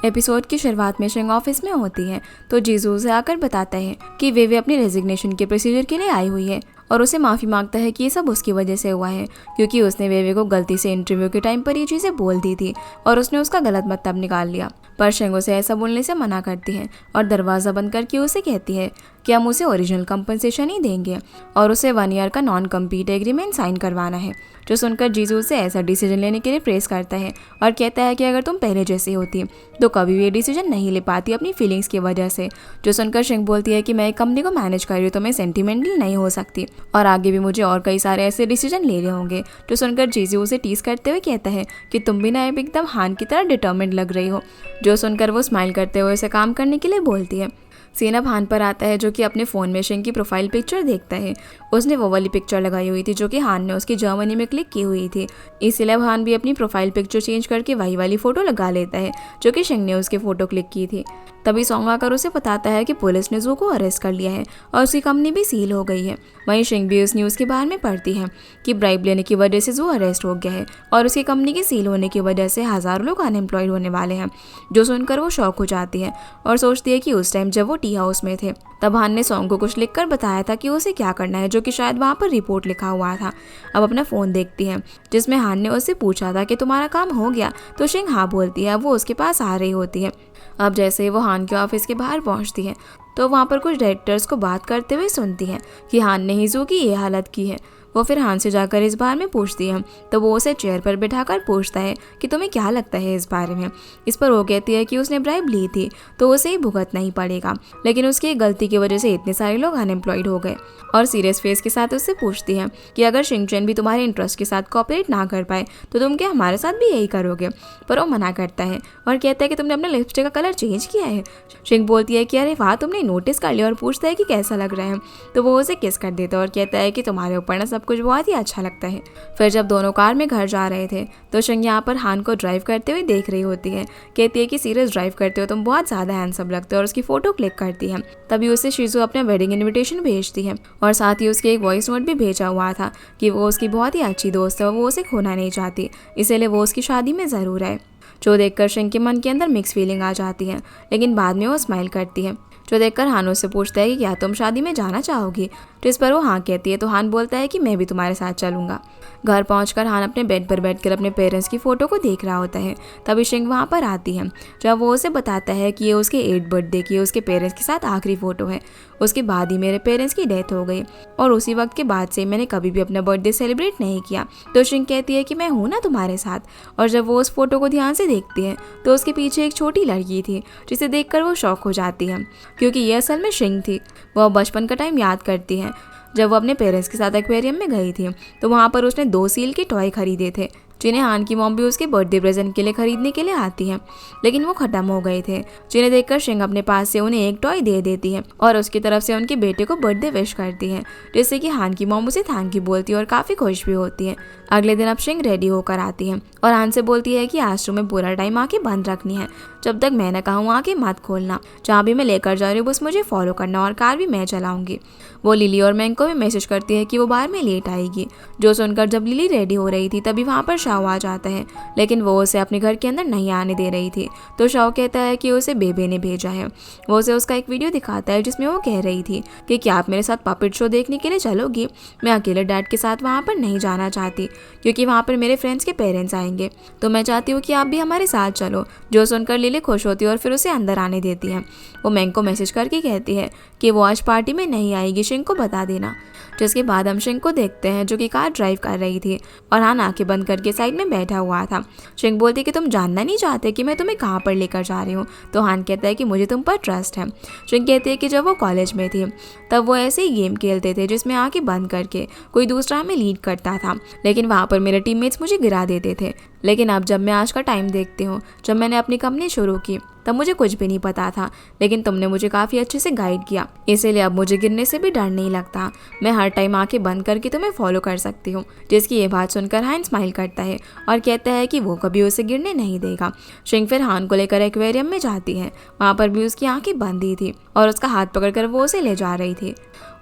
Episode की शुरुआत में शिंग ऑफिस में होती है तो जीजू उसे आकर बताता है कि वे अपनी रेजिग्नेशन के प्रोसीजर के लिए आई हुई है और उसे माफ़ी मांगता है कि ये सब उसकी वजह से हुआ है क्योंकि उसने वेवे को गलती से इंटरव्यू के टाइम पर ये चीज़ें बोल दी थी और उसने उसका गलत मतलब निकाल लिया। पर शिंग उसे ऐसा बोलने से मना करती है और दरवाज़ा बंद करके उसे कहती है कि हम उसे ओरिजिनल कंपनसेशन ही देंगे और उसे 1 ईयर का नॉन कम्पीट एग्रीमेंट साइन करवाना है। जो सुनकर जीजू उसे ऐसा डिसीजन लेने के लिए प्रेस करता है और कहता है कि अगर तुम पहले जैसी होती तो कभी भी ये डिसीजन नहीं ले पाती अपनी फीलिंग्स की वजह से। जो सुनकर शिंग बोलती है कि मैं एक कंपनी को मैनेज कर रही हूँ तो मैं सेंटिमेंटल नहीं हो सकती और आगे भी मुझे और कई सारे ऐसे डिसीजन लेने होंगे। जो सुनकर जीजू उसे टीज करते हुए कहता है कि तुम भी ना एकदम हान की तरह डिटर्मिन्ड लग रही हो। जो सुनकर वो स्माइल करते हुए उसे काम करने के लिए बोलती है। सीन अब हान पर आता है जो कि अपने फ़ोन में शिंग की प्रोफाइल पिक्चर देखता है। उसने वो वाली पिक्चर लगाई हुई थी जो कि हान ने उसकी जर्मनी में क्लिक की हुई थी। इसलिए अब हान भी अपनी प्रोफाइल पिक्चर चेंज करके वही वाली फ़ोटो लगा लेता है जो कि शिंग ने उसकी फ़ोटो क्लिक की थी। तभी सॉन्ग आकर उसे बताता है कि पुलिस ने जू को अरेस्ट कर लिया है और उसकी कंपनी भी सील हो गई है। वहीं शिंग भी उस न्यूज़ के बारे में पढ़ती है कि ब्राइब लेने की वजह से जू अरेस्ट हो गया है और उसकी कंपनी के सील होने की वजह से हज़ारों लोग अनएम्प्लॉयड होने वाले हैं। जो सुनकर वो शॉक हो जाती है और सोचती है कि उस टाइम जब वो टी हाउस में थे तब हान ने सॉन्ग को कुछ लिखकर बताया था कि उसे क्या करना है, जो कि शायद वहाँ पर रिपोर्ट लिखा हुआ था। अब अपना फ़ोन देखती है जिसमें हान ने उससे पूछा था कि तुम्हारा काम हो गया, तो शिंग हाँ बोलती है। वो उसके पास आ रही होती है। अब जैसे ही वो हान के ऑफिस के बाहर पहुंचती है तो वहाँ पर कुछ डायरेक्टर्स को बात करते हुए सुनती है कि हान ने ही जू की ये हालत की है। वो फिर हान से जाकर इस बारे में पूछती है तो वो उसे चेयर पर बिठाकर पूछता है कि तुम्हें क्या लगता है इस बारे में। इस पर वो कहती है कि उसने ब्राइब ली थी तो उसे ही भुगतना ही पड़ेगा, लेकिन उसकी गलती की वजह से इतने सारे लोग अनएम्प्लॉयड हो गए। और सीरियस फेस के साथ उससे पूछती है कि अगर शिंगचैन भी तुम्हारे इंटरेस्ट के साथ कोऑपरेट ना कर पाए तो तुम क्या हमारे साथ भी यही करोगे। पर वो मना करता है और कहता है कि तुमने अपने लिपस्टिक का कलर चेंज किया है। शिंग बोलती है कि अरे वाह, तुमने नोटिस कर लिया, और पूछता है कि कैसा लग रहा है। तो वो उसे किस कर देता है और कहता है कि तुम्हारे ऊपर ना सब कुछ बहुत ही अच्छा लगता है। फिर जब दोनों कार में घर जा रहे थे तो शिंग यहाँ पर हान को ड्राइव करते हुए देख रही होती है। कहती है कि सीरियस ड्राइव करते हो तुम, बहुत ज़्यादा हैंडसम लगते हो, और उसकी फ़ोटो क्लिक करती है। तभी उसे शीजू अपना वेडिंग इन्विटेशन भेजती है और साथ ही उसके एक वॉइस नोट भी भेजा हुआ था कि वो उसकी बहुत ही अच्छी दोस्त है और वो उसे खोना नहीं चाहती, इसीलिए वो उसकी शादी में ज़रूर आए। जो देखकर शिंग के मन के अंदर मिक्स फीलिंग आ जाती है, लेकिन बाद में वो स्माइल करती है। जो देखकर हान उससे पूछता है कि क्या तुम शादी में जाना चाहोगी, तो इस पर वो हाँ कहती है। तो हान बोलता है कि मैं भी तुम्हारे साथ चलूँगा। घर पहुंचकर हान अपने बेड पर बैठकर अपने पेरेंट्स की फ़ोटो को देख रहा होता है। तभी शिंग वहाँ पर आती है जब वो उसे बताता है कि ये उसके 8th बर्थडे की उसके पेरेंट्स के साथ आखिरी फ़ोटो है। उसके बाद ही मेरे पेरेंट्स की डेथ हो गई और उसी वक्त के बाद से मैंने कभी भी अपना बर्थडे सेलिब्रेट नहीं किया। तो शिंग कहती है कि मैं हूँ ना तुम्हारे साथ। और जब वो उस फोटो को ध्यान से देखती है तो उसके पीछे एक छोटी लड़की थी जिसे देखकर वो शॉक हो जाती है क्योंकि ये असल में शिंग थी। वह बचपन का टाइम याद करती है जब वो अपने पेरेंट्स के साथ एक्वेरियम में गई थी तो वहाँ पर उसने 2 सील के टॉय खरीदे थे जिन्हें हान की मॉम भी उसके बर्थडे प्रेजेंट के लिए खरीदने के लिए आती है, लेकिन वो खत्म हो गए थे। जिन्हें देखकर शिंग अपने पास से उन्हें एक टॉय दे देती है और उसकी तरफ से उनके बेटे को बर्थडे विश करती है, जिससे कि हान की मॉम उसे थैंक यू बोलती है और काफ़ी खुश भी होती है। अगले दिन अब शिंग रेडी होकर आती है और हान से बोलती है कि आज तुम्हें पूरा टाइम आंखें बंद रखनी है, जब तक मैं न कहूँ आंखें मत खोलना। जहाँ भी मैं लेकर जा रही हूँ बस मुझे फॉलो करना और कार भी मैं चलाऊंगी। वो लिली और मैंग को भी मैसेज करती है कि वो बार में लेट आएगी। जो सुनकर जब लिली रेडी हो रही थी तभी वहाँ पर शाओ आ जाता है, लेकिन वो उसे अपने घर के अंदर नहीं आने दे रही थी। तो शाओ कहता है कि उसे बेबे ने भेजा है। वो उसे उसका एक वीडियो दिखाता है जिसमें वो कह रही थी कि क्या आप मेरे साथ पपेट शो देखने के लिए चलोगी। मैं अकेले डैड के साथ वहाँ पर नहीं जाना चाहती क्योंकि वहाँ पर मेरे फ्रेंड्स के पेरेंट्स आएंगे, तो मैं चाहती हूँ कि आप भी हमारे साथ चलो। जो सुनकर लिली खुश होती है और फिर उसे अंदर आने देती है। वो मैंग को मैसेज करके कहती है कि वो आज पार्टी में नहीं आएगी, शिंग को बता देना। जिसके बाद हम शिंग को देखते हैं जो कि कार ड्राइव कर रही थी और हान आंखें बंद करके साइड में बैठा हुआ था। शिंग बोलती कि तुम जानना नहीं चाहते कि मैं तुम्हें कहाँ पर लेकर जा रही हूँ। तो हान कहता है कि मुझे तुम पर ट्रस्ट है। शिंग कहती है कि जब वो कॉलेज में थी तब वो ऐसे ही गेम खेलते थे जिसमें आंखें बंद करके कोई दूसरा हमें लीड करता था, लेकिन वहाँ पर मेरे टीममेट्स मुझे गिरा देते थे। लेकिन अब जब मैं आज का टाइम देखती हूँ, जब मैंने अपनी कंपनी शुरू की तब मुझे कुछ भी नहीं पता था, लेकिन तुमने मुझे काफ़ी अच्छे से गाइड किया, इसीलिए अब मुझे गिरने से भी डर नहीं लगता। मैं हर टाइम आंखें बंद करके तुम्हें फॉलो कर सकती हूँ। जिसकी ये बात सुनकर हान स्माइल करता है और कहता है कि वो कभी उसे गिरने नहीं देगा। शिंग फिर हान को लेकर एक्वेरियम में जाती है। वहाँ पर भी उसकी आंखें बंद ही थी और उसका हाथ पकड़कर वो उसे ले जा रही थी।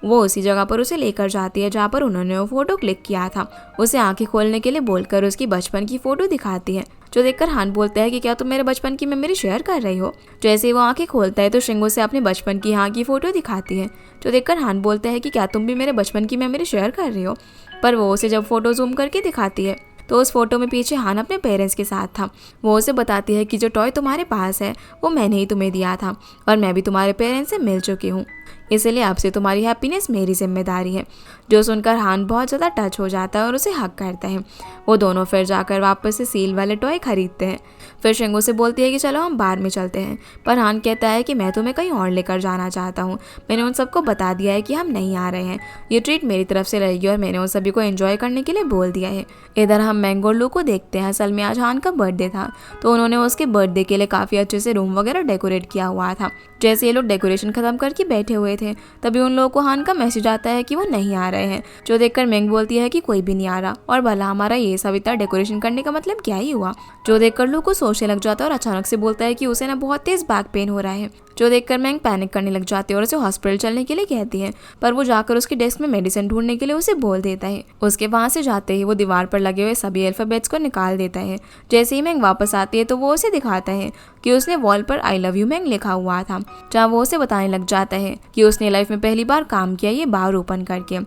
वो उसी जगह पर उसे लेकर जाती है जहाँ पर उन्होंने वो फोटो क्लिक किया था। उसे आंखें खोलने के लिए बोलकर उसकी बचपन की फ़ोटो दिखाती है, जो देखकर हान बोलता है कि क्या तुम मेरे बचपन की मेमोरी शेयर कर रही हो। जैसे ही वो आंखें खोलता है तो शिंग उसे अपने बचपन की यहाँ की फोटो दिखाती है, जो देखकर हान बोलता है कि क्या तुम भी मेरे बचपन की मेमोरी शेयर कर रही हो। पर वो उसे जब फोटो जूम करके दिखाती है तो उस फोटो में पीछे हान अपने पेरेंट्स के साथ था। वो उसे बताती है कि जो टॉय तुम्हारे पास है वो मैंने ही तुम्हें दिया था और मैं भी तुम्हारे पेरेंट्स से मिल चुकी हूँ, इसलिए अब से तुम्हारी हैप्पीनेस मेरी जिम्मेदारी है। जो सुनकर हान बहुत ज़्यादा टच हो जाता है और उसे हक करता है। वो दोनों फिर जाकर वापस से सील वाले टॉय खरीदते हैं। फिर शिंग उसे बोलती है कि चलो हम बार में चलते हैं, पर हान कहता है कि मैं तुम्हें कहीं और लेकर जाना चाहता हूँ। मैंने उन सबको बता दिया है कि हम नहीं आ रहे हैं, ये ट्रीट मेरी तरफ से रहेगी और मैंने उन सभी को एंजॉय करने के लिए बोल दिया है। इधर हम मैंगो और लू को देखते हैं। असल में आज हान का बर्थडे था, तो उन्होंने उसके बर्थडे के लिए काफ़ी अच्छे से रूम वगैरह डेकोरेट किया हुआ था। जैसे ये लोग डेकोरेशन खत्म करके बैठे हुए थे, तभी उन लोगों को हान का मैसेज आता है कि वो नहीं आ रहे हैं, जो देखकर मैंग बोलती है कि कोई भी नहीं आ रहा और भला हमारा ये सब इतना डेकोरेशन करने का मतलब क्या ही हुआ। जो देखकर लू को सोचने लग जाता है और अचानक से बोलता है कि उसे ना बहुत तेज बैक पेन हो रहा है, जो देखकर मैंग पैनिक करने लग जाती है और उसे हॉस्पिटल चलने के लिए कहती है। पर वो जाकर उसके डेस्क में मेडिसिन ढूंढने के लिए उसे बोल देता है। उसके वहां से जाते ही वो दीवार पर लगे हुए सभी अल्फाबेट्स को निकाल देता है। जैसे ही मैंग वापस आती है तो वो उसे दिखाता है कि उसने वॉल पर आई लव यू मैंग लिखा हुआ था, जहाँ वो उसे बताने लग जाता है कि उसने लाइफ में पहली बार काम किया ये बार ओपन करके,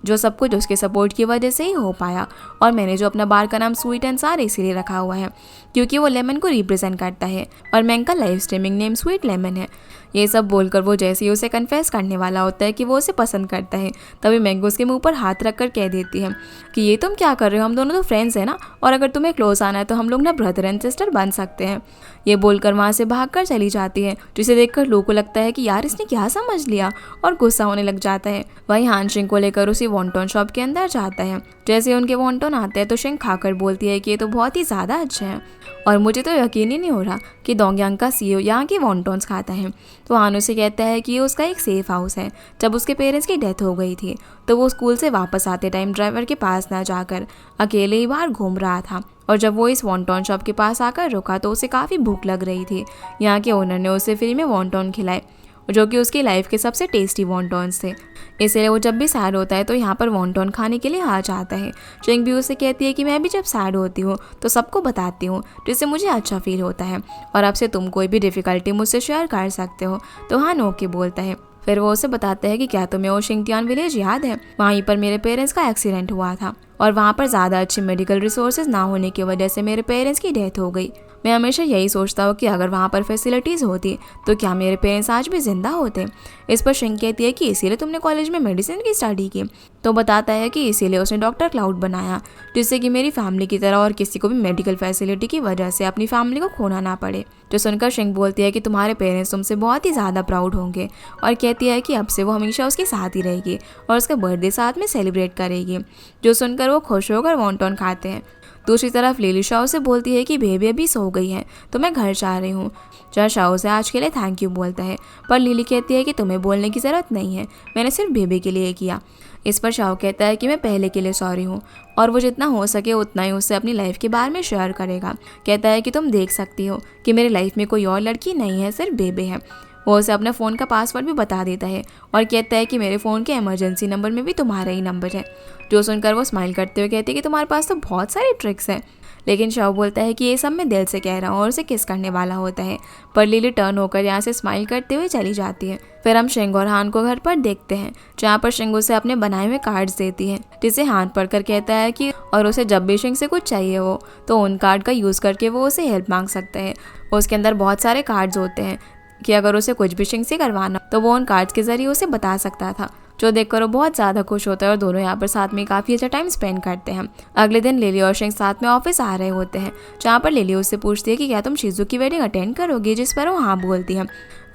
जो सब कुछ उसके सपोर्ट की वजह से ही हो पाया। और मैंने जो अपना बार का नाम स्वीट एंड सार इसीलिए रखा हुआ है क्योंकि वो लेमन को रिप्रेजेंट करता है और मैंग का live streaming name sweet lemon है। ये सब बोलकर वो जैसे ही उसे कन्फेस करने वाला होता है कि वो उसे पसंद करता है, तभी मैंग उसके मुंह पर हाथ रखकर कह देती है कि ये तुम क्या कर रहे हो, हम दोनों तो फ्रेंड्स हैं ना, और अगर तुम्हें क्लोज आना है तो हम लोग ना ब्रदर एंड सिस्टर बन सकते हैं। ये बोलकर वहाँ से भागकर चली जाती है, जिसे देखकर लो को लगता है कि यार इसने क्या समझ लिया और गुस्सा होने लग जाता है। वहीं हान शिंग को लेकर उसी वॉन्टॉन शॉप के अंदर जाता है। जैसे उनके वॉन्टॉन आते हैं तो शिंग खाकर बोलती है कि ये तो बहुत ही ज़्यादा अच्छा है और मुझे तो यकीन ही नहीं हो रहा कि डोंगयांग का सीईओ यहाँ की वॉन्टॉन्स खाता है। तो हान उसे कहता है कि ये उसका एक सेफ हाउस है। जब उसके पेरेंट्स की डेथ हो गई थी तो वो स्कूल से वापस आते टाइम ड्राइवर के पास ना जाकर अकेले ही बाहर घूम रहा था, और जब वो इस वॉन्टॉन शॉप के पास आकर रुका तो उसे काफ़ी भूख लग रही थी। यहाँ के ओनर ने उसे फ्री में वॉन्टॉन खिलाए, जो कि उसकी लाइफ के सबसे टेस्टी वॉन्टॉन्स थे। इसलिए वो जब भी सैड होता है तो यहाँ पर वॉन्टॉन खाने के लिए आ जाता है। शिंग भी उसे कहती है कि मैं भी जब सैड होती हूँ तो सबको बताती हूँ, जिससे मुझे अच्छा फील होता है, और अब से तुम कोई भी डिफ़िकल्टी मुझसे शेयर कर सकते हो। तो हाँ ओके बोलता है। फिर वो उसे बताता है कि क्या तुम्हें वो शिंगटियान विलेज याद है, वहीं पर मेरे पेरेंट्स का एक्सीडेंट हुआ था और वहाँ पर ज़्यादा अच्छे मेडिकल रिसोर्सेज ना होने की वजह से मेरे पेरेंट्स की डेथ हो गई। मैं हमेशा यही सोचता हूँ कि अगर वहाँ पर फैसिलिटीज़ होती तो क्या मेरे पेरेंट्स आज भी जिंदा होते। इस पर शिंग कहती है कि इसीलिए तुमने कॉलेज में मेडिसिन की स्टडी की। तो बताता है कि इसीलिए उसने डॉक्टर क्लाउड बनाया, जिससे कि मेरी फैमिली की तरह और किसी को भी मेडिकल फैसिलिटी की वजह से अपनी फैमिली को खोना ना पड़े। जो सुनकर शिंग बोलती है कि तुम्हारे पेरेंट्स तुमसे बहुत ही ज़्यादा प्राउड होंगे, और कहती है कि अब से वो हमेशा उसके साथ ही रहेगी और उसका बर्थडे साथ में सेलिब्रेट करेगी। जो सुनकर वो खुश होकर वॉन्टॉन खाते हैं। दूसरी तरफ लिली शाओ से बोलती है कि बेबी अभी सो गई है तो मैं घर जा रही हूँ। जहाँ शाओ से आज के लिए थैंक यू बोलता है, पर लिली कहती है कि तुम्हें बोलने की ज़रूरत नहीं है, मैंने सिर्फ बेबी के लिए किया। इस पर शाओ कहता है कि मैं पहले के लिए सॉरी हूँ, और वो जितना हो सके उतना ही उससे अपनी लाइफ के बारे में शेयर करेगा। कहता है कि तुम देख सकती हो कि मेरी लाइफ में कोई और लड़की नहीं है, सिर्फ बेबी है। वो उसे अपने फ़ोन का पासवर्ड भी बता देता है और कहता है कि मेरे फ़ोन के इमरजेंसी नंबर में भी तुम्हारा ही नंबर है। जो सुनकर वो स्माइल करते हुए कहती है कि तुम्हारे पास तो बहुत सारी ट्रिक्स हैं। लेकिन शाओ बोलता है कि ये सब मैं दिल से कह रहा हूँ और उसे किस करने वाला होता है। पर लिली टर्न होकर यहाँ से स्माइल करते हुए चली जाती है। फिर हम शिंग और हान को घर पर देखते हैं, जहाँ पर शिंग उसे अपने बनाए हुए कार्ड्स देती है, जिसे हान पढ़कर कहता है कि और उसे जब भी शिंग से कुछ चाहिए हो तो उन कार्ड का यूज़ करके वो उसे हेल्प मांग सकता है। उसके अंदर बहुत सारे कार्ड्स होते हैं कि अगर उसे कुछ भी शिंग से करवाना तो वो उन कार्ड्स के जरिए उसे बता सकता था। जो देखकर वो बहुत ज़्यादा खुश होता है और दोनों यहाँ पर साथ में काफ़ी अच्छा टाइम स्पेंड करते हैं। अगले दिन लिली और शिंग साथ में ऑफिस आ रहे होते हैं, जहाँ पर लिली उससे पूछती है कि क्या तुम शिजू की वेडिंग अटेंड करोगी, जिस पर वो हाँ बोलती है,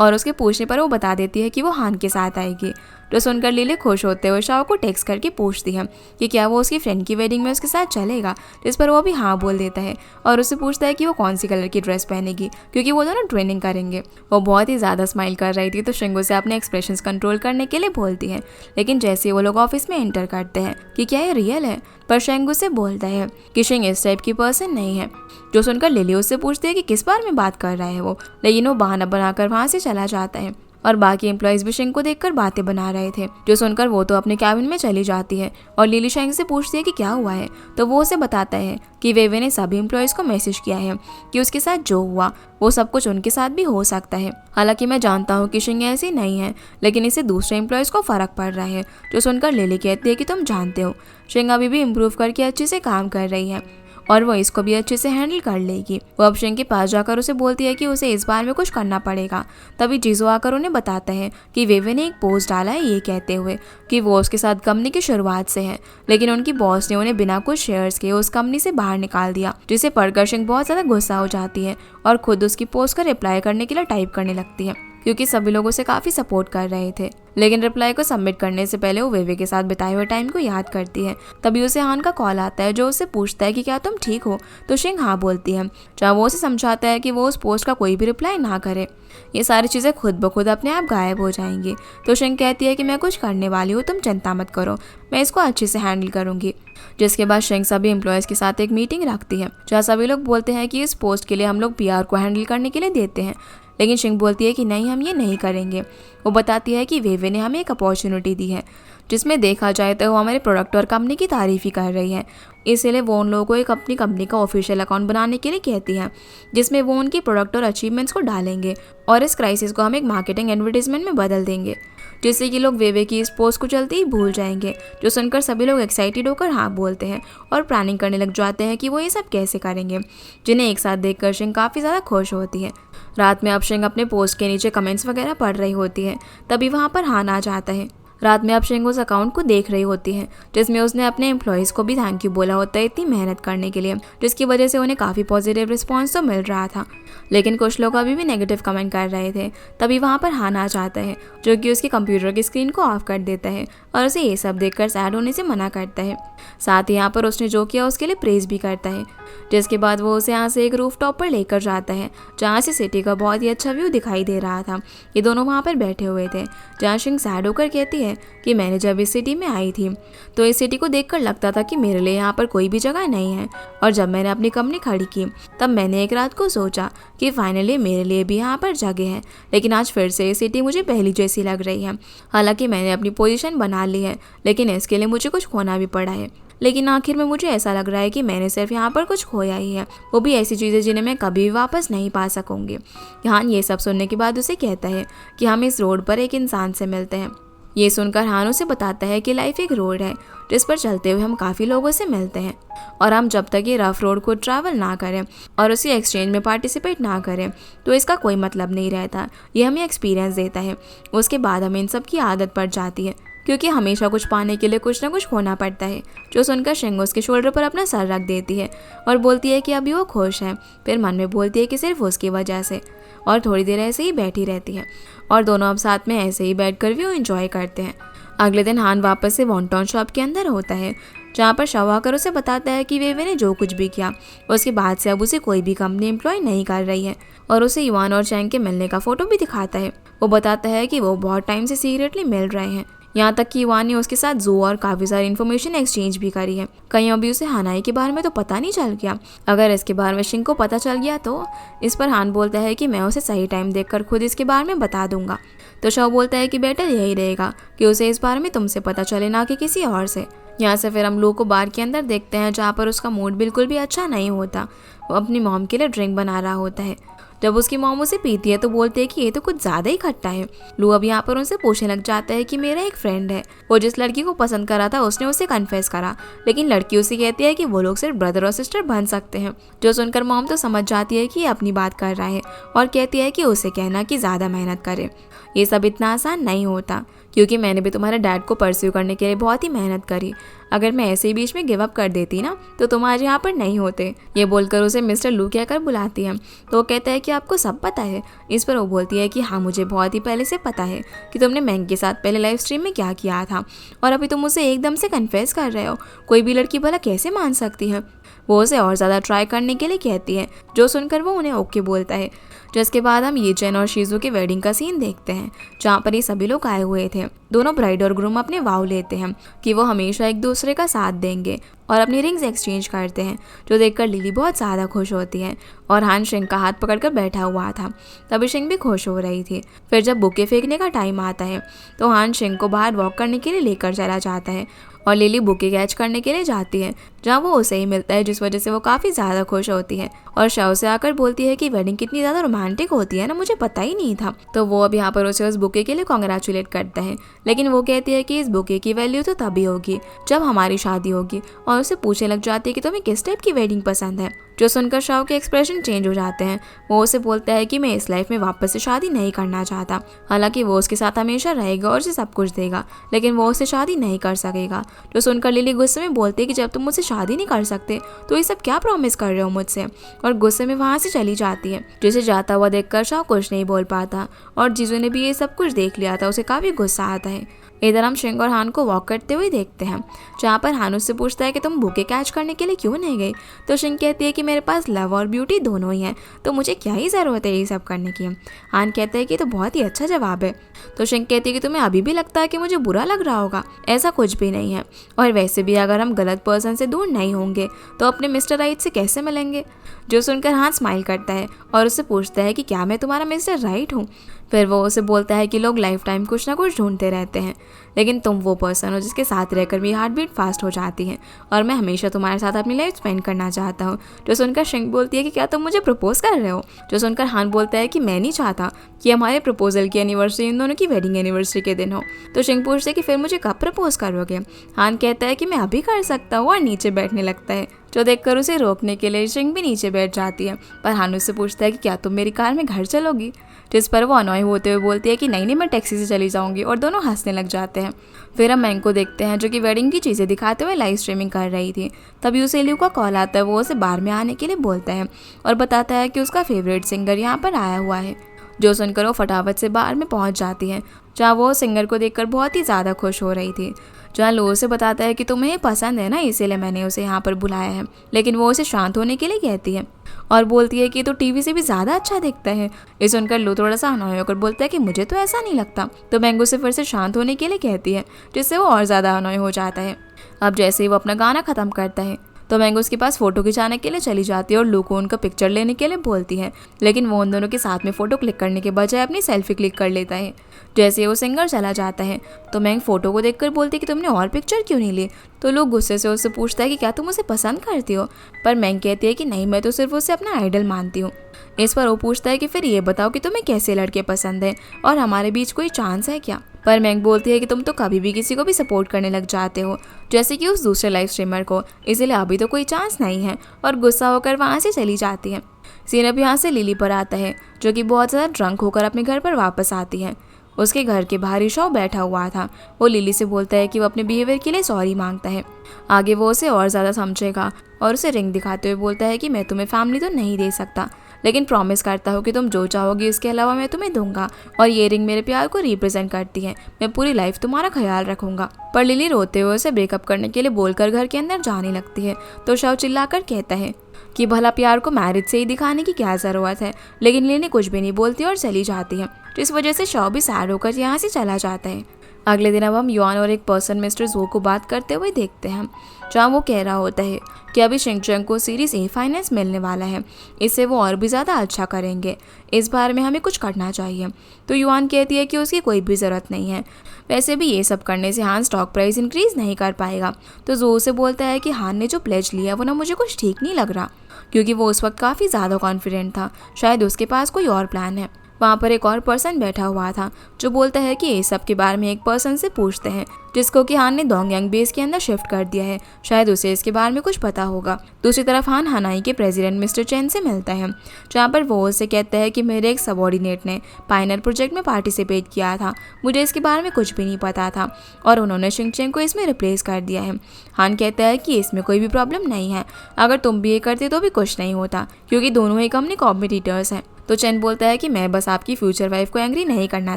और उसके पूछने पर वो बता देती है कि वो हान के साथ आएगी। जो सुनकर लिली खुश होते हुए शाओ को टेक्स्ट करके पूछती है कि क्या वो उसकी फ्रेंड की वेडिंग में उसके साथ चलेगा, जिस पर वो भी हाँ बोल देता है और उससे पूछता है कि वो कौन सी कलर की ड्रेस पहनेगी, क्योंकि वो दोनों ट्रेनिंग करेंगे। वो बहुत ही ज़्यादा स्माइल कर रही थी तो शिंग उसे अपने एक्सप्रेशंस कंट्रोल करने के लिए बोलती है। लेकिन जैसे ही वो लोग ऑफिस में एंटर करते हैं कि क्या ये रियल है, पर शिंग उसे बोलता है कि शिंग इस टाइप की पर्सन नहीं है। जो सुनकर लिली उससे पूछती है कि किस बारे में बात कर रहा है वो, लेकिन वो बहाना बनाकर वहाँ से चला जाता है। और बाकी एम्प्लॉयज भी शिंग को देखकर बातें बना रहे थे, जो सुनकर वो तो अपने कैबिन में चली जाती है और लिली शेंग से पूछती है कि क्या हुआ है। तो वो उसे बताता है कि वेवे ने सभी एम्प्लॉयज को मैसेज किया है कि उसके साथ जो हुआ वो सब कुछ उनके साथ भी हो सकता है। हालांकि मैं जानता हूँ कि शिंग ऐसी नहीं है, लेकिन इससे दूसरे एम्प्लॉयज को फर्क पड़ रहा है। जो सुनकर लिली कहती है कि तुम जानते हो शिंग अभी भी इम्प्रूव करके अच्छे से काम कर रही है और वो इसको भी अच्छे से हैंडल कर लेगी। वो अब शिंग के पास जाकर उसे बोलती है कि उसे इस बार में कुछ करना पड़ेगा। तभी जीजो आकर उन्हें बताता है कि वेवे ने एक पोस्ट डाला है ये कहते हुए कि वो उसके साथ कंपनी की शुरुआत से है, लेकिन उनकी बॉस ने उन्हें बिना कुछ शेयर्स के उस कंपनी से बाहर निकाल दिया, जिसे पढ़कर शिंग बहुत ज़्यादा गुस्सा हो जाती है और खुद उसकी पोस्ट का रिप्लाई करने के लिए टाइप करने लगती है, क्योंकि सभी लोग उसे काफ़ी सपोर्ट कर रहे थे। लेकिन रिप्लाई को सबमिट करने से पहले वो वेवे के साथ बिताए हुए टाइम को याद करती है। तभी उसे हान का कॉल आता है, जो उससे पूछता है कि क्या तुम ठीक हो। तो शिंग हाँ बोलती है, जहाँ वो उसे समझाता है कि वो उस पोस्ट का कोई भी रिप्लाई ना करे, ये सारी चीज़ें खुद ब खुद अपने आप गायब हो जाएंगी। तो शिंग कहती है कि मैं कुछ करने वाली हूँ, तुम चिंता मत करो, मैं इसको अच्छे से हैंडल करूँगी। जिसके बाद शिंग सभी एम्प्लॉयज़ के साथ एक मीटिंग रखती है, जहाँ सभी लोग बोलते हैं कि इस पोस्ट के लिए हम लोग PR को हैंडल करने के लिए देते हैं, लेकिन शिंग बोलती है कि नहीं, हम ये नहीं करेंगे। वो बताती है कि वेवे ने हमें एक अपॉर्चुनिटी दी है, जिसमें देखा जाए तो वो हमारे प्रोडक्ट और कंपनी की तारीफ ही कर रही है। इसलिए वो उन लोगों को एक अपनी कंपनी का ऑफिशियल अकाउंट बनाने के लिए कहती है, जिसमें वो उनकी प्रोडक्ट और अचीवमेंट्स को डालेंगे और इस क्राइसिस को हम एक मार्केटिंग एडवर्टीजमेंट में बदल देंगे, जिससे कि लोग वेवे की इस पोस्ट को जल्दी ही भूल जाएंगे। जो सुनकर सभी लोग एक्साइटेड होकर हाँ बोलते हैं और प्लानिंग करने लग जाते हैं कि वो ये सब कैसे करेंगे, जिन्हें एक साथ देखकर शिंग काफ़ी ज़्यादा खुश होती है। रात में अब शिंग अपने पोस्ट के नीचे कमेंट्स वगैरह पढ़ रही होती है, तभी वहाँ पर हान आ जाता है। रात में अब शिंग उस अकाउंट को देख रही होती है, जिसमें उसने अपने एम्प्लॉयज़ को भी थैंक यू बोला होता है इतनी मेहनत करने के लिए, जिसकी वजह से उन्हें काफ़ी पॉजिटिव रिस्पॉन्स तो मिल रहा था। लेकिन कुछ लोग अभी भी नेगेटिव कमेंट कर रहे थे। तभी वहाँ पर हान आ जाता है, जो कि उसके कंप्यूटर की स्क्रीन को ऑफ कर देता है और उसे ये सब देखकर सैड होने से मना करता है। साथ ही यहाँ पर उसने जो किया उसके लिए प्रेज भी करता है। जिसके बाद वो उसे यहाँ से एक रूफ टॉप पर लेकर जाता है, जहाँ से सिटी का बहुत ही अच्छा व्यू दिखाई दे रहा था। ये दोनों वहाँ पर बैठे हुए थे, जहाँ शिंग सैड होकर कहती है कि मैंने जब इस सिटी में आई थी तो इस सिटी को देखकर लगता था कि मेरे लिए यहाँ पर कोई भी जगह नहीं है, और जब मैंने अपनी कंपनी खड़ी की तब मैंने एक रात को सोचा कि फाइनली मेरे लिए भी यहाँ पर जगह है। लेकिन आज फिर से ये सिटी मुझे पहली जैसी लग रही है। हालांकि मैंने अपनी पोजीशन बना ली है, लेकिन इसके लिए मुझे कुछ खोना भी पड़ा है। लेकिन आखिर में मुझे ऐसा लग रहा है कि मैंने सिर्फ यहाँ पर कुछ खोया ही है, वो भी ऐसी चीज़ें जिन्हें मैं कभी भी वापस नहीं पा सकूँगी। हान ये सब सुनने के बाद उसे कहता है कि हम इस रोड पर एक इंसान से मिलते हैं। ये सुनकर हान उसे बताता है कि लाइफ एक रोड है, जिस पर चलते हुए हम काफ़ी लोगों से मिलते हैं, और हम जब तक ये रफ रोड को ट्रैवल ना करें और उसी एक्सचेंज में पार्टिसिपेट ना करें तो इसका कोई मतलब नहीं रहता। ये हमें एक्सपीरियंस देता है, उसके बाद हमें इन सब की आदत पड़ जाती है, क्योंकि हमेशा कुछ पाने के लिए कुछ ना कुछ खोना पड़ता है। जो सुनकर शिंग उसके शोल्डर पर अपना सर रख देती है और बोलती है कि अभी वो खुश है। फिर मन में बोलती है कि सिर्फ उसकी वजह से, और थोड़ी देर ऐसे ही बैठी रहती है और दोनों अब साथ में ऐसे ही बैठकर व्यू एंजॉय करते हैं। अगले दिन हान वापस से वॉन्टॉन शॉप के अंदर होता है, जहाँ पर शव आकर उसे बताता है कि वेवे ने जो कुछ भी किया उसके बाद से अब उसे कोई भी कंपनी एम्प्लॉय नहीं कर रही है, और उसे युवान और चैंग के मिलने का फोटो भी दिखाता है। वो बताता है कि वो बहुत टाइम से सीक्रेटली मिल रहे हैं, यहाँ तक कि युवान ने उसके साथ जू और काफ़ी सारी इन्फॉर्मेशन एक्सचेंज भी करी है। कहीं अभी उसे हानाई के बारे में तो पता नहीं चल गया। अगर इसके बारे में शिंग को पता चल गया तो इस पर हान बोलता है कि मैं उसे सही टाइम देखकर खुद इसके बारे में बता दूंगा। तो शव बोलता है कि बेटर यही रहेगा कि उसे इस बारे में तुमसे पता चले, ना कि किसी और से। यहाँ से फिर हम लोग को बार के अंदर देखते हैं, जहाँ पर उसका मूड बिल्कुल भी अच्छा नहीं होता। वो अपनी मॉम के लिए ड्रिंक बना रहा होता है। जब उसकी मॉम उसे पीती है तो बोलते हैं कि ये तो कुछ ज़्यादा ही खट्टा है। लू अब यहाँ पर उनसे पूछने लग जाता है कि मेरा एक फ्रेंड है, वो जिस लड़की को पसंद करा था उसने उसे कन्फेस करा, लेकिन लड़की उसे कहती है कि वो लोग सिर्फ ब्रदर और सिस्टर बन सकते हैं। जो सुनकर मॉम तो समझ जाती है कि ये अपनी बात कर रहा है और कहती है कि उसे कहना कि ज़्यादा मेहनत करे। ये सब इतना आसान नहीं होता, क्योंकि मैंने भी तुम्हारे डैड को परस्यू करने के लिए बहुत ही मेहनत करी। अगर मैं ऐसे ही बीच में गिव अप कर देती ना तो तुम आज यहाँ पर नहीं होते। ये बोलकर उसे मिस्टर लू कहकर बुलाती है। तो वो कहता है कि आपको सब पता है। इस पर वो बोलती है कि हाँ, मुझे बहुत ही पहले से पता है कि तुमने मैंग के साथ पहले लाइव स्ट्रीम में क्या किया था, और अभी तुम उसे एकदम से कन्फेस कर रहे हो। कोई भी लड़की भला कैसे मान सकती है। वो उसे और ज़्यादा ट्राई करने के लिए कहती है, जो सुनकर वो उन्हें ओके बोलता है। जिसके बाद हम ये चेन और शीजू के वेडिंग का सीन देखते हैं, जहाँ पर ये सभी लोग आए हुए थे। दोनों ब्राइड और ग्रूम अपने वाव लेते हैं कि वो हमेशा एक दूसरे का साथ देंगे और अपनी रिंग्स एक्सचेंज करते हैं, जो देखकर लिली बहुत ज़्यादा खुश होती है। और हान शिंग का हाथ पकड़कर बैठा हुआ था, तभी शिंग भी खुश हो रही थी। फिर जब बुके फेंकने का टाइम आता है तो हान शिंग को बाहर वॉक करने के लिए लेकर चला जाता है और लिली बुके कैच करने के लिए जाती है, जहाँ वो उसे ही मिलता है, जिस वजह से वो काफ़ी ज़्यादा खुश होती है और शव से आकर बोलती है कि वेडिंग कितनी ज़्यादा रोमांटिक होती है ना, मुझे पता ही नहीं था। तो वो अब यहाँ पर उसे उस बुके के लिए कॉन्ग्रेचुलेट करता है, लेकिन वो कहती है कि इस बुके की वैल्यू तो तभी होगी जब हमारी शादी होगी, और उसे पूछने लग जाती है कि तुम्हें किस टाइप की वेडिंग पसंद है। जो सुनकर शव के एक्सप्रेशन चेंज हो जाते हैं। वो उसे बोलता है कि मैं इस लाइफ में वापस से शादी नहीं करना चाहता। हालांकि वो उसके साथ हमेशा रहेगा और उसे सब कुछ देगा, लेकिन वो उससे शादी नहीं कर सकेगा। जो सुनकर लिली गुस्से में बोलती है कि जब तुम मुझसे शादी नहीं कर सकते तो ये सब क्या प्रॉमिस कर रहे हो मुझसे, और गुस्से में वहाँ से चली जाती है। जिसे जाता हुआ देखकर शव कुछ नहीं बोल पाता, और जीजू ने भी ये सब कुछ देख लिया था, उसे काफ़ी गुस्सा आता है। इधर हम शिंग और हान को वॉक करते हुए देखते हैं, जहाँ पर हान उससे पूछता है कि तुम बुके कैच करने के लिए क्यों नहीं गई। तो शिंग कहती है कि मेरे पास लव और ब्यूटी दोनों ही है, तो मुझे क्या ही ज़रूरत है ये सब करने की। हान कहता है कि तो बहुत ही अच्छा जवाब है। तो शिंग कहती है कि तुम्हें अभी भी लगता है कि मुझे बुरा लग रहा होगा, ऐसा कुछ भी नहीं है, और वैसे भी अगर हम गलत पर्सन से दूर नहीं होंगे तो अपने मिस्टर राइट से कैसे मिलेंगे। जो सुनकर हान स्माइल करता है और उससे पूछता है कि क्या मैं तुम्हारा मिस्टर राइट हूँ। फिर वो उसे बोलता है कि लोग लाइफ टाइम कुछ ना कुछ ढूंढते रहते हैं, लेकिन तुम वो पर्सन हो जिसके साथ रहकर मेरी हार्ट बीट फास्ट हो जाती है, और मैं हमेशा तुम्हारे साथ अपनी लाइफ स्पेंड करना चाहता हूँ। जो सुनकर शिंग बोलती है कि क्या तुम मुझे प्रपोज कर रहे हो। जो सुनकर हान बोलता है कि मैं नहीं चाहता कि हमारे प्रपोजल की एनिवर्सरी इन दोनों की वेडिंग एनिवर्सरी के दिन हो। तो शिंग पूछते है कि फिर मुझे कब प्रपोज करोगे। हान कहता है कि मैं अभी कर सकता हूँ, और नीचे बैठने लगता है। जो देखकर उसे रोकने के लिए शिंग भी नीचे बैठ जाती है, पर हान उससे पूछता है कि क्या तुम मेरी कार में घर चलोगी। जिस पर वो अनॉय होते हुए बोलती है कि नहीं मैं टैक्सी से चली जाऊंगी, और दोनों हंसने लग जाते हैं। फिर हम मैंग को देखते हैं, जो कि वेडिंग की चीज़ें दिखाते हुए लाइव स्ट्रीमिंग कर रही थी। तभी उसे लियू का कॉल आता है। वो उसे बार में आने के लिए बोलता है और बताता है कि उसका फेवरेट सिंगर यहाँ पर आया हुआ है। जो सुनकर वो फटाफट से बार में पहुँच जाती है, जहाँ वो सिंगर को देखकर बहुत ही ज़्यादा खुश हो रही थी। जहाँ लो उसे बताता है कि तुम्हें ये पसंद है ना, इसीलिए मैंने उसे यहाँ पर बुलाया है, लेकिन वो उसे शांत होने के लिए कहती है और बोलती है कि तो टीवी से भी ज़्यादा अच्छा दिखता है। ये सुनकर लो थोड़ा सा अनॉय होकर बोलता है कि मुझे तो ऐसा नहीं लगता। तो मैंगो से फिर से शांत होने के लिए कहती है, जिससे वो और ज़्यादा अनॉय हो जाता है। अब जैसे ही वो अपना गाना ख़त्म करता है तो मैंगो उसके पास फ़ोटो खिंचाने के लिए चली जाती है और लू को उनका पिक्चर लेने के लिए बोलती है, लेकिन वो उन दोनों के साथ में फ़ोटो क्लिक करने के बजाय अपनी सेल्फी क्लिक कर लेता है। जैसे वो सिंगर चला जाता है तो मैंग फ़ोटो को देखकर बोलती है कि तुमने और पिक्चर क्यों नहीं ली। तो लोग गुस्से से उससे पूछता है कि क्या तुम उसे पसंद करती हो, पर मैंग कहती है कि नहीं, मैं तो सिर्फ उसे अपना आइडल मानती हूँ। इस पर वो पूछता है कि फिर ये बताओ कि तुम्हें कैसे लड़के पसंद है और हमारे बीच कोई चांस है क्या। पर मैंग बोलती है कि तुम तो कभी भी किसी को भी सपोर्ट करने लग जाते हो, जैसे कि उस दूसरे लाइव स्ट्रीमर को, इसीलिए अभी तो कोई चांस नहीं है, और गुस्सा होकर वहाँ से चली जाती है। सीन अब यहाँ से लिली पर आता है, जो कि बहुत ज़्यादा ड्रंक होकर अपने घर पर वापस आती है। उसके घर के बाहर शव बैठा हुआ था। वो लिली से बोलता है कि वो अपने बिहेवियर के लिए सॉरी मांगता है। आगे वो उसे और ज़्यादा समझेगा और उसे रिंग दिखाते हुए बोलता है कि मैं तुम्हें फैमिली तो नहीं दे सकता, लेकिन प्रॉमिस करता हूँ कि तुम जो चाहोगी इसके अलावा मैं तुम्हें दूंगा, और ये रिंग मेरे प्यार को रिप्रेजेंट करती है, मैं पूरी लाइफ तुम्हारा ख्याल रखूंगा। पर लिली रोते हुए उसे ब्रेकअप करने के लिए बोलकर घर के अंदर जाने लगती है। तो शव चिल्लाकर कहता है कि भला प्यार को मैरिज से ही दिखाने की क्या ज़रूरत है, लेकिन लिली कुछ भी नहीं बोलती और चली जाती है, जिस वजह से शव भी सैड होकर यहाँ से चला जाता है। अगले दिन अब हम युआन और एक पर्सन मिस्टर जो को बात करते हुए देखते हैं, जहाँ वो कह रहा होता है कि अभी शिंगचंग को सीरीज ए फाइनेंस मिलने वाला है, इससे वो और भी ज़्यादा अच्छा करेंगे, इस बार में हमें कुछ करना चाहिए। तो युआन कहती है कि उसकी कोई भी ज़रूरत नहीं है, वैसे भी ये सब करने से हान स्टॉक प्राइस इंक्रीज़ नहीं कर पाएगा। तो जो से बोलता है कि हान ने जो प्लेज लिया वो ना मुझे कुछ ठीक नहीं लग रहा, क्योंकि वो उस वक्त काफ़ी ज़्यादा कॉन्फिडेंट था, शायद उसके पास कोई और प्लान है। वहाँ पर एक और पर्सन बैठा हुआ था जो बोलता है कि ये सब के बारे में एक पर्सन से पूछते हैं, जिसको कि हान ने डोंगयांग बेस के अंदर शिफ्ट कर दिया है, शायद उसे इसके बारे में कुछ पता होगा। दूसरी तरफ हान हनाई के प्रेसिडेंट मिस्टर चेन से मिलता है, जहाँ पर वो उससे कहता है कि मेरे एक सबॉर्डिनेट ने पायनर प्रोजेक्ट में पार्टिसिपेट किया था, मुझे इसके बारे में कुछ भी नहीं पता था, और उन्होंने शिंगचेन को इसमें रिप्लेस कर दिया है। हान कहता है कि इसमें कोई भी प्रॉब्लम नहीं है, अगर तुम भी ये करते तो भी कुछ नहीं होता, क्योंकि दोनों ही कंपनी कॉम्पिटिटर्स हैं। तो चेन बोलता है कि मैं बस आपकी फ्यूचर वाइफ को एंग्री नहीं करना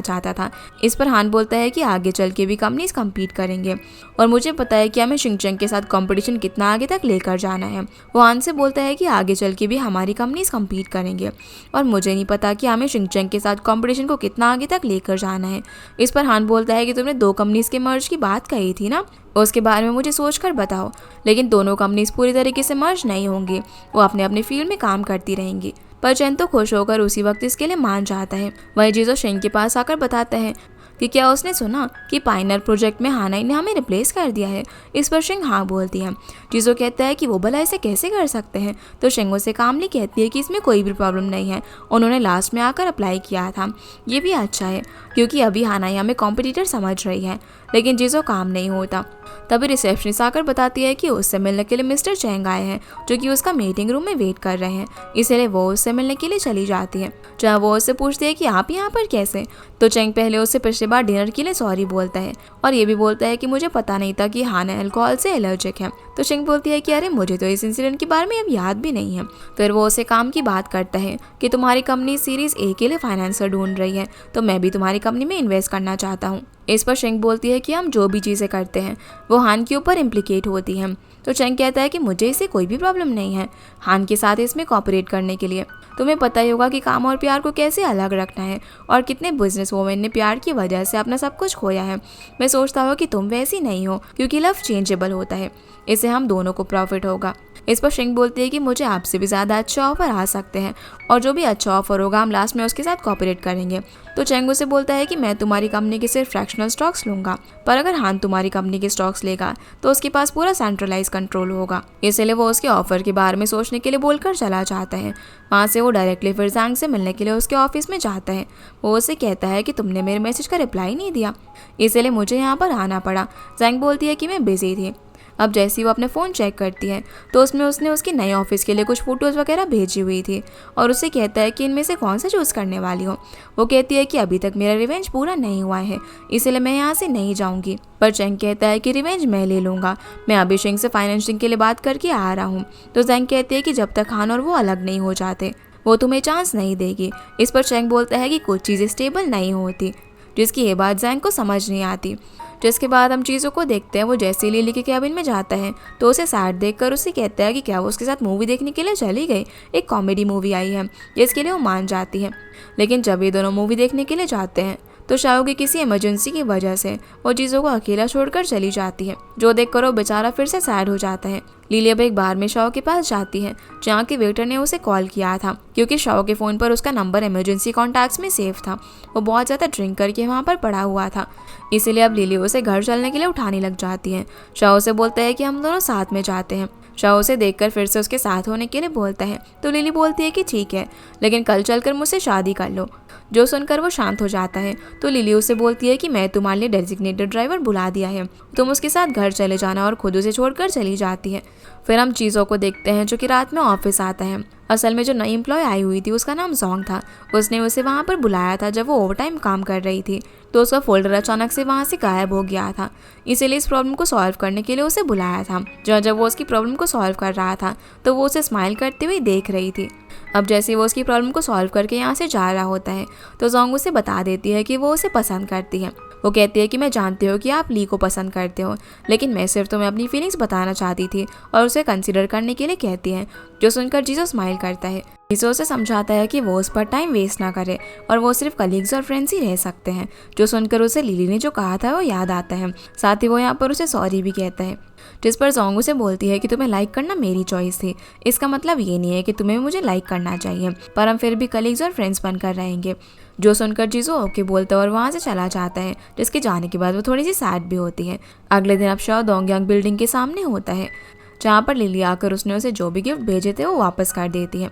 चाहता था। इस पर हान बोलता है कि आगे चल के भी कंपनीज कम्पीट करेंगे और मुझे पता है कि हमें शिनचैन के साथ कंपटीशन कितना आगे तक लेकर जाना है। वो हान से बोलता है कि आगे चल के भी हमारी कंपनीज कम्पीट करेंगे और मुझे नहीं पता कि हमें शिनचैन के साथ कंपटीशन को कितना आगे तक लेकर जाना है। इस पर हान बोलता है कि तुमने 2 कंपनीज के मर्ज की बात कही थी ना, उसके बारे में मुझे सोचकर बताओ। लेकिन दोनों कंपनीज पूरी तरीके से मर्ज नहीं होंगी, वो अपने अपने फील्ड में काम करती रहेंगी। पर चेन तो खुश होकर उसी वक्त इसके लिए मान जाता है। वही जीजो शेंग के पास आकर बताता है कि क्या उसने सुना कि पाइनर प्रोजेक्ट में हानाई ने हमें रिप्लेस कर दिया है। इस पर शेंग हाँ बोलती है। जीजो कहता है कि वो भला ऐसे कैसे कर सकते हैं, तो शेंग उसे कामली कहती है कि इसमें कोई भी प्रॉब्लम नहीं है, उन्होंने लास्ट में आकर अप्लाई किया था। ये भी अच्छा है क्योंकि अभी हानाई हमें कॉम्पिटिटर समझ रही है। लेकिन जीजो काम नहीं होता। तभी रिसेप्शनिस्ट आकर बताती है कि उससे मिलने के लिए मिस्टर चैंग आए हैं जो कि उसका मीटिंग रूम में वेट कर रहे हैं, इसलिए वो उससे मिलने के लिए चली जाती है। जहाँ वो उससे पूछती है कि आप यहाँ पर कैसे, तो चैंग पहले उससे पिछली बार डिनर के लिए सॉरी बोलता है और ये भी बोलता है कि मुझे पता नहीं था कि हाना अल्कोहल से एलर्जिक है। तो चैंग बोलती है कि अरे मुझे तो इस इंसिडेंट के बारे में अब याद भी नहीं है। फिर वो उसे काम की बात करता है कि तुम्हारी कंपनी सीरीज ए के लिए फाइनेंसर ढूंढ रही है, तो मैं भी तुम्हारी कंपनी में इन्वेस्ट करना चाहता हूँ। इस पर शेंग बोलती है कि हम जो भी चीज़ें करते हैं वो हान के ऊपर इम्प्लिकेट होती हैं। तो चेंग कहता है कि मुझे इससे कोई भी प्रॉब्लम नहीं है हान के साथ इसमें कॉपरेट करने के लिए। तुम्हें पता ही होगा कि काम और प्यार को कैसे अलग रखना है और कितने बिजनेस वोमेन ने प्यार की वजह से अपना सब कुछ खोया है। मैं सोचता हूँ कि तुम वैसी नहीं हो क्योंकि लव चेंजेबल होता है, इससे हम दोनों को प्रॉफिट होगा। इस पर शेंग बोलती है कि मुझे आपसे भी ज़्यादा अच्छा ऑफर आ सकते हैं और जो भी अच्छा ऑफर होगा हम लास्ट में उसके साथ कॉपरेट करेंगे। तो चेंग उसे बोलता है कि मैं तुम्हारी कंपनी के सिर्फ फ्रैक्शनल स्टॉक्स लूँगा, पर अगर हान तुम्हारी कंपनी के स्टॉक्स लेगा तो उसके पास पूरा सेंट्रलाइज कंट्रोल होगा। इसलिए वो उसके ऑफर के बारे में सोचने के लिए बोलकर चला जाता है। वहाँ से वो डायरेक्टली फिर जैंग से मिलने के लिए उसके ऑफिस में जाता है। वो उसे कहता है कि तुमने मेरे मैसेज का रिप्लाई नहीं दिया, इसलिए मुझे यहाँ पर आना पड़ा। जैंग बोलती है कि मैं बिजी थी। अब जैसे ही वो अपने फ़ोन चेक करती है तो उसमें उसने उसके नए ऑफिस के लिए कुछ फ़ोटोज़ वगैरह भेजी हुई थी और उससे कहता है कि इनमें से कौन सा चूज़ करने वाली हो। वो कहती है कि अभी तक मेरा रिवेंज पूरा नहीं हुआ है, इसलिए मैं यहाँ से नहीं जाऊँगी। पर चेंग कहता है कि रिवेंज मैं ले लूँगा, मैं अभी शेंग से फाइनेंशिंग के लिए बात करके आ रहा हूँ। तो जैंग कहती है कि जब तक हान और वो अलग नहीं हो जाते वो तुम्हें चांस नहीं देगी। इस पर चेंग बोलता है कि कुछ चीज़ें स्टेबल नहीं होती, जिसकी ये बात जैंग को समझ नहीं आती। जिसके बाद हम चीज़ों को देखते हैं वो जैसे लिली के कैबिन में जाता है तो उसे सैड देखकर उसे कहता है कि क्या वो उसके साथ मूवी देखने के लिए चली गई। एक कॉमेडी मूवी आई है जिसके लिए वो मान जाती है। लेकिन जब ये दोनों मूवी देखने के लिए जाते हैं तो शाओ की किसी इमरजेंसी की वजह से वो चीज़ों को अकेला छोड़कर चली जाती है, जो देखकर वो बेचारा फिर से सैड हो जाता है। लिली अब एक बार में शाओ के पास जाती है जहाँ के वेटर ने उसे कॉल किया था क्योंकि शाओ के फ़ोन पर उसका नंबर इमरजेंसी कॉन्टैक्ट्स में सेव था। वो बहुत ज़्यादा ड्रिंक करके वहाँ पर पड़ा हुआ था, इसीलिए अब लिली उसे घर चलने के लिए उठाने लग जाती है। शाओ से बोलता है कि हम दोनों साथ में जाते हैं। शाओ उसे देखकर फिर से उसके साथ होने के लिए बोलता है तो लिली बोलती है कि ठीक है, लेकिन कल चलकर मुझसे शादी कर लो। जो सुनकर वो शांत हो जाता है तो लिली उसे बोलती है कि मैं तुम्हारे लिए डेजिग्नेटेड ड्राइवर बुला दिया है, तुम उसके साथ घर चले जाना, और खुद उसे छोड़कर चली जाती है। फिर हम चीज़ों को देखते हैं जो कि रात में ऑफिस आता है। असल में जो नई एम्प्लॉय आई हुई थी उसका नाम जोंग था। उसने उसे वहाँ पर बुलाया था जब वो ओवरटाइम काम कर रही थी, तो उसका फोल्डर अचानक से वहाँ से गायब हो गया था, इसीलिए इस प्रॉब्लम को सॉल्व करने के लिए उसे बुलाया था। जब वो उसकी प्रॉब्लम को सॉल्व कर रहा था तो वो उसे स्माइल करते हुए देख रही थी। अब जैसे वो उसकी प्रॉब्लम को सॉल्व करके यहाँ से जा रहा होता है तो जोंग उसे बता देती है कि वो उसे पसंद करती है। वो कहती है कि मैं जानती हूँ कि आप ली को पसंद करते हो, लेकिन मैं सिर्फ तुम्हें अपनी फीलिंग्स बताना चाहती थी, और उसे कंसीडर करने के लिए कहती है। जो सुनकर जीजो स्माइल करता है। जीजो उसे समझाता है कि वो उस पर टाइम वेस्ट ना करे और वो सिर्फ कलीग्स और फ्रेंड्स ही रह सकते हैं। जो सुनकर उसे लिली ने जो कहा था वो याद आता है, साथ ही वो यहाँ पर उसे सॉरी भी कहता है। जिस पर जोंग उसे बोलती है कि तुम्हें लाइक करना मेरी चॉइस थी, इसका मतलब ये नहीं है कि तुम्हें मुझे लाइक करना चाहिए, पर हम फिर भी कलीग्स और फ्रेंड्स बनकर रहेंगे। जो सुनकर जीजो ओके बोलता है और वहाँ से चला जाता है, जिसके जाने के बाद वो थोड़ी सी सैड भी होती है। अगले दिन अब शाओ डोंगयांग बिल्डिंग के सामने होता है जहाँ पर लिली आकर उसने उसे जो भी गिफ्ट भेजे थे वो वापस कर देती है।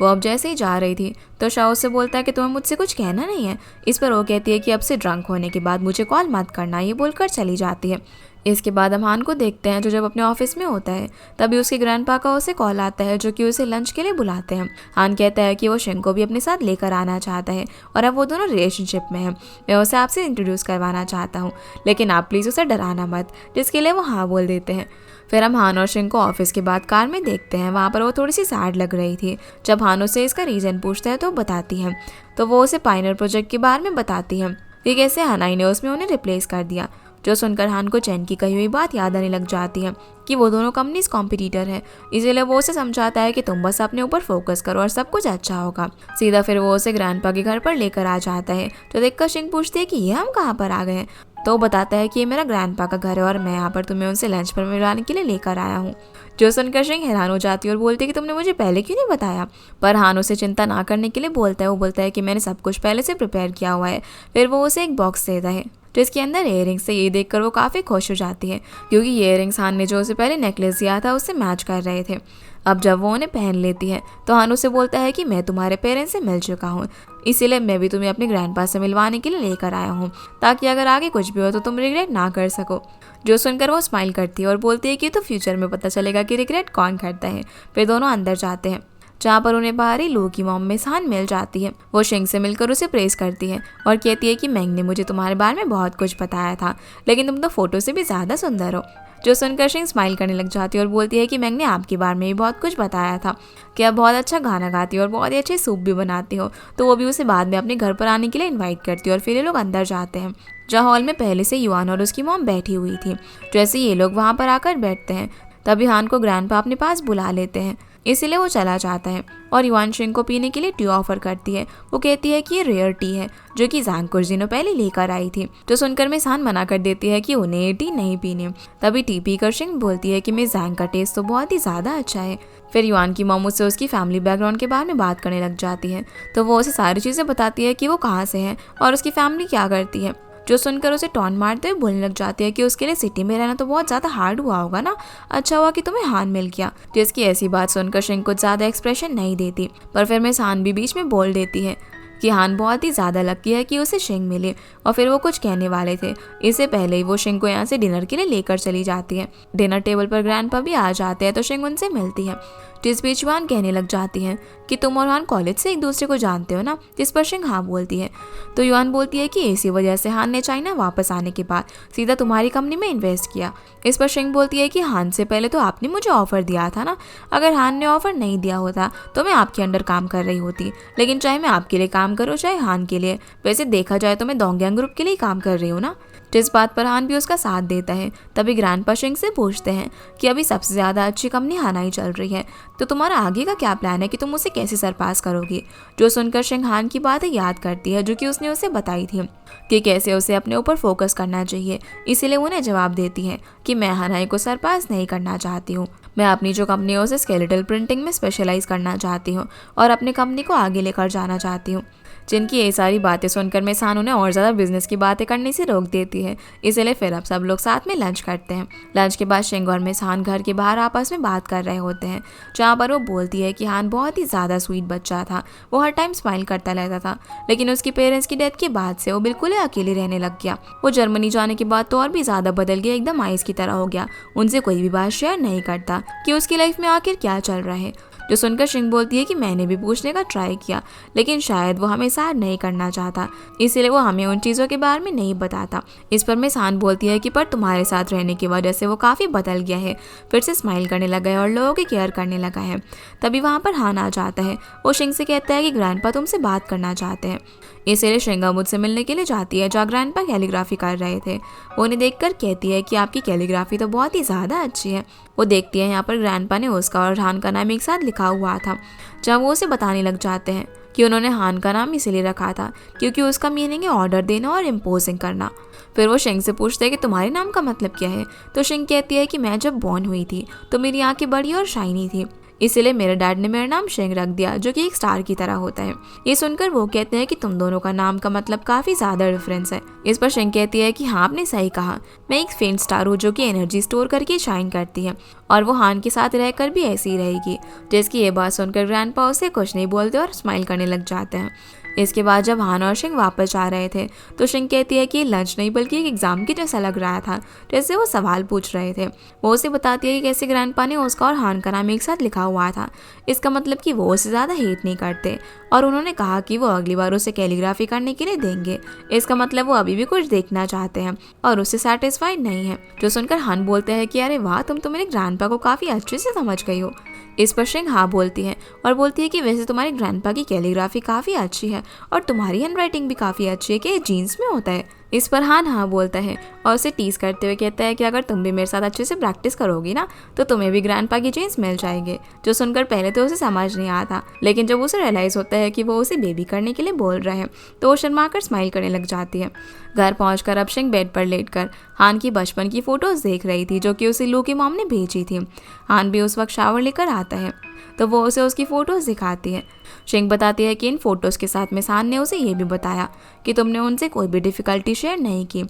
वो अब जैसे ही जा रही थी तो शाओ से बोलता है कि तुम्हें मुझसे कुछ कहना नहीं है। इस पर वो कहती है कि अब से ड्रंक होने के बाद मुझे कॉल मत करना, ये बोलकर चली जाती है। इसके बाद हम हान को देखते हैं जो जब अपने ऑफिस में होता है तभी उसके ग्रैंडपा का उसे कॉल आता है जो कि उसे लंच के लिए बुलाते हैं। हान कहता है कि वो शेंग को भी अपने साथ लेकर आना चाहता है और अब वो दोनों रिलेशनशिप में हैं। मैं उसे आपसे इंट्रोड्यूस करवाना चाहता हूँ, लेकिन आप प्लीज़ उसे डराना मत, जिसके लिए वो हाँ बोल देते हैं। फिर हम हान और शिंग को ऑफिस के बाद कार में देखते हैं। वहाँ पर वो थोड़ी सी सैड लग रही थी। जब हान से इसका रीजन पूछता है तो बताती है, तो वो उसे पायनियर प्रोजेक्ट के बारे में बताती है कि कैसे हनाई ने उसमें उन्हें रिप्लेस कर दिया। जो सुनकर हान को चैन की कही हुई बात याद आने लग जाती है कि वो दोनों कंपनीज कॉम्पिटिटर है। इसीलिए वो उसे समझाता है कि तुम बस अपने ऊपर फोकस करो और सब कुछ अच्छा होगा। सीधा फिर वो उसे ग्रैंडपा के घर पर लेकर आ जाता है। जो देखकर शिंग पूछती है कि ये हम कहाँ पर आ गए हैं, तो वो बताता है कि ये मेरा ग्रैंडपा का घर है और मैं यहाँ पर तुम्हें उनसे लंच पर मिलवाने के लिए लेकर आया हूँ। जो सुनकर शिंग हैरान हो जाती है और बोलती है कि तुमने मुझे पहले क्यों नहीं बताया। पर हान उसे चिंता ना करने के लिए बोलता है। वो बोलता है कि मैंने सब कुछ पहले से प्रिपेयर किया हुआ है। फिर वो उसे एक बॉक्स देता है जिसके अंदर इयररिंग्स से। ये देखकर वो काफ़ी खुश हो जाती है क्योंकि ये इयररिंग्स हान ने जो उसे पहले नेकलेस दिया था उससे मैच कर रहे थे। अब जब वो उन्हें पहन लेती है तो हान उसे बोलता है कि मैं तुम्हारे पेरेंट्स से मिल चुका हूँ, इसीलिए मैं भी तुम्हें अपने ग्रैंडपा से मिलवाने के लिए लेकर आया हूँ, ताकि अगर आगे कुछ भी हो तो तुम रिग्रेट ना कर सको। जो सुनकर वो स्माइल करती है और बोलती है कि तो फ्यूचर में पता चलेगा कि रिग्रेट कौन करता है। फिर दोनों अंदर जाते हैं जहाँ पर उन्हें बाहर ही लो की मॉम में हान मिल जाती है। वो शिंग से मिलकर उसे प्रेस करती है और कहती है कि मैंग ने मुझे तुम्हारे बारे में बहुत कुछ बताया था, लेकिन तुम तो फोटो से भी ज़्यादा सुंदर हो। जो सुनकर शिंग स्माइल करने लग जाती है और बोलती है कि मैंग ने आपके बारे में भी बहुत कुछ बताया था कि आप बहुत अच्छा गाना गाती हो और बहुत ही अच्छे सूप भी बनाती हो। तो वो भी उसे बाद में अपने घर पर आने के लिए इन्वाइट करती है और फिर ये लोग अंदर जाते हैं जहाँ हॉल में पहले से युआन और उसकी मॉम बैठी हुई थी। जैसे ये लोग वहाँ पर आकर बैठते हैं तभी हान को ग्रैंडपा अपने पास बुला लेते हैं, इसीलिए वो चला जाता है और युआन शिंग को पीने के लिए टी ऑफर करती है। वो कहती है कि ये रेयर टी है जो कि जैंग कुछ दिनों पहले लेकर आई थी। जो सुनकर मिस हान मना कर देती है कि उन्हें ये टी नहीं पीनी। तभी टी पीकर शिंग बोलती है कि मिस जैंग का टेस्ट तो बहुत ही ज़्यादा अच्छा है। फिर युआन की मॉम उससे उसकी फैमिली बैकग्राउंड के बारे में बात करने लग जाती है, तो वो उसे सारी चीज़ें बताती है कि वो कहाँ से है और उसकी फैमिली क्या करती है। जो सुनकर उसे टॉन मारते हुए बोलने लग जाती है कि उसके लिए सिटी में रहना तो बहुत ज़्यादा हार्ड हुआ होगा ना, अच्छा हुआ कि तुम्हें हान मिल गया। जिसकी ऐसी बात सुनकर शिंग कुछ ज़्यादा एक्सप्रेशन नहीं देती, पर फिर मिस हान भी बीच में बोल देती है कि हान बहुत ही ज़्यादा लकी है कि उसे शिंग मिले। और फिर वो कुछ कहने वाले थे, इससे पहले ही वो शिंग को यहाँ से डिनर के लिए लेकर चली जाती है। डिनर टेबल पर ग्रैंडपा भी आ जाते हैं तो शिंग उनसे मिलती है। जिस बीच युआन कहने लग जाती है कि तुम और हान कॉलेज से एक दूसरे को जानते हो ना, जिस पर शिंग हाँ बोलती है। तो युआन बोलती है कि इसी वजह से हान ने चाइना वापस आने के बाद सीधा तुम्हारी कंपनी में इन्वेस्ट किया। इस पर शिंग बोलती है कि हान से पहले तो आपने मुझे ऑफर दिया था ना, अगर हान ने ऑफर नहीं दिया होता तो मैं आपके अंडर काम कर रही होती, लेकिन चाहे मैं आपके लिए काम करूँ चाहे हान के लिए, वैसे देखा जाए तो मैं डोंगयांग ग्रुप के लिए काम कर रही हूँ ना। जिस बात पर हान भी उसका साथ देता है। तभी ग्रैंडपा शिंग से पूछते हैं कि अभी सबसे ज़्यादा अच्छी कंपनी हानाई चल रही है, तो तुम्हारा आगे का क्या प्लान है कि तुम उसे कैसे सरपास करोगी। जो सुनकर शिंग हान की बातें याद करती है जो कि उसने उसे बताई थी कि कैसे उसे अपने ऊपर फोकस करना चाहिए। इसीलिए उन्हें जवाब देती है कि मैं हानाई को सरपास नहीं करना चाहती हूँ, मैं अपनी जो कंपनी है उसे स्केलेटल प्रिंटिंग में स्पेशलाइज करना चाहती हूँ और अपनी कंपनी को आगे लेकर जाना चाहती हूँ। जिनकी ये सारी बातें सुनकर मिस हान उन्हें और ज़्यादा बिजनेस की बातें करने से रोक देती है। इसलिए फिर अब सब लोग साथ में लंच करते हैं। लंच के बाद शिंग और मिस हान घर के बाहर आपस में बात कर रहे होते हैं, जहाँ पर वो बोलती है कि हान बहुत ही ज़्यादा स्वीट बच्चा था, वो हर टाइम स्माइल करता रहता था, लेकिन उसकी पेरेंट्स की डेथ के बाद से वो बिल्कुल ही अकेले रहने लग गया। वो जर्मनी जाने के बाद तो और भी ज़्यादा बदल गया, एकदम आइस की तरह हो गया, उनसे कोई भी बात शेयर नहीं करता कि उसकी लाइफ में आखिर क्या चल रहा है। जो सुनकर शिंग बोलती है कि मैंने भी पूछने का ट्राई किया, लेकिन शायद वो हमें साथ नहीं करना चाहता, इसीलिए वो हमें उन चीज़ों के बारे में नहीं बताता। इस पर मिस हान बोलती है कि पर तुम्हारे साथ रहने की वजह से वो काफ़ी बदल गया है, फिर से स्माइल करने लगा है और लोगों की केयर करने लगा है। तभी वहाँ पर हान आ जाता है। वो शिंग से कहता है कि ग्रैंडपा तुमसे बात करना चाहते हैं। इसीलिए शिंगा मुझसे मिलने के लिए जाती है जहाँ ग्रैंडपा कैलीग्राफी कर रहे थे। वो उन्हें देखकर कहती है कि आपकी कैलीग्राफी तो बहुत ही ज़्यादा अच्छी है। वो देखती है यहाँ पर ग्रैंडपा ने उसका और हान का नाम एक साथ लिखा हुआ था, जहाँ वो उसे बताने लग जाते हैं कि उन्होंने हान का नाम इसीलिए रखा था क्योंकि उसका मीनिंग है ऑर्डर देना और इम्पोजिंग करना। फिर वो शिंग से पूछते हैं कि तुम्हारे नाम का मतलब क्या है। तो शिंग कहती है कि मैं जब बॉर्न हुई थी तो मेरी आंखें बड़ी और शाइनी थी, इसीलिए मेरे डैड ने मेरा नाम शिंग रख दिया, जो कि एक स्टार की तरह होता है। ये सुनकर वो कहते हैं कि तुम दोनों का नाम का मतलब काफ़ी ज़्यादा डिफरेंस है। इस पर शिंग कहती है कि हाँ आपने सही कहा, मैं एक फेंट स्टार हूँ जो कि एनर्जी स्टोर करके शाइन करती है और वो हान के साथ रहकर भी ऐसी ही रहेगी। जिसकी ये बात सुनकर ग्रैंडपा उसे कुछ नहीं बोलते और स्माइल करने लग जाते हैं। इसके बाद जब हान और शिंग वापस जा रहे थे तो शिंग कहती है कि ये लंच नहीं बल्कि एक एग्जाम की जैसा लग रहा था, जैसे वो सवाल पूछ रहे थे। वो उसे बताती है कि कैसे ग्रैंडपा ने उसका और हान का नाम एक साथ लिखा हुआ था। इसका मतलब कि वो उसे ज़्यादा हेट नहीं करते और उन्होंने कहा कि वो अगली बार उसे कैलीग्राफी करने के लिए देंगे। इसका मतलब वो अभी भी कुछ देखना चाहते हैं और उससे सेटिस्फाइड नहीं है। जो सुनकर हान बोलते हैं कि अरे वाह, तुम तो मेरे ग्रैंडपा को काफ़ी अच्छे से समझ गई हो। इस पर शिंग हाँ बोलती है और बोलती है कि वैसे तुम्हारे ग्रैंडपा की कैलीग्राफी काफ़ी अच्छी है और तुम्हारी हैंडराइटिंग भी काफ़ी अच्छी है, कि ये जीन्स में होता है। इस पर हान हाँ बोलता है और उसे टीज करते हुए कहता है कि अगर तुम भी मेरे साथ अच्छे से प्रैक्टिस करोगी ना तो तुम्हें भी ग्रैंडपा की जीन्स मिल जाएंगे। जो सुनकर पहले तो उसे समझ नहीं आता, लेकिन जब उसे रियलाइज होता है कि वो उसे बेबी करने के लिए बोल रहे हैं तो वो शर्माकर स्माइल करने लग जाती है। घर पहुंचकर अब शिंग बेड पर लेटकर हान की बचपन की फोटोज देख रही थी जो कि उसे लू की मॉम ने भेजी थी। हान भी उस वक्त शावर लेकर आता है तो वो उसे उसकी फ़ोटोज़ दिखाती है। शिंग बताती है कि इन फ़ोटोज़ के साथ मिसान ने उसे ये भी बताया कि तुमने उनसे कोई भी डिफ़िकल्टी शेयर नहीं की,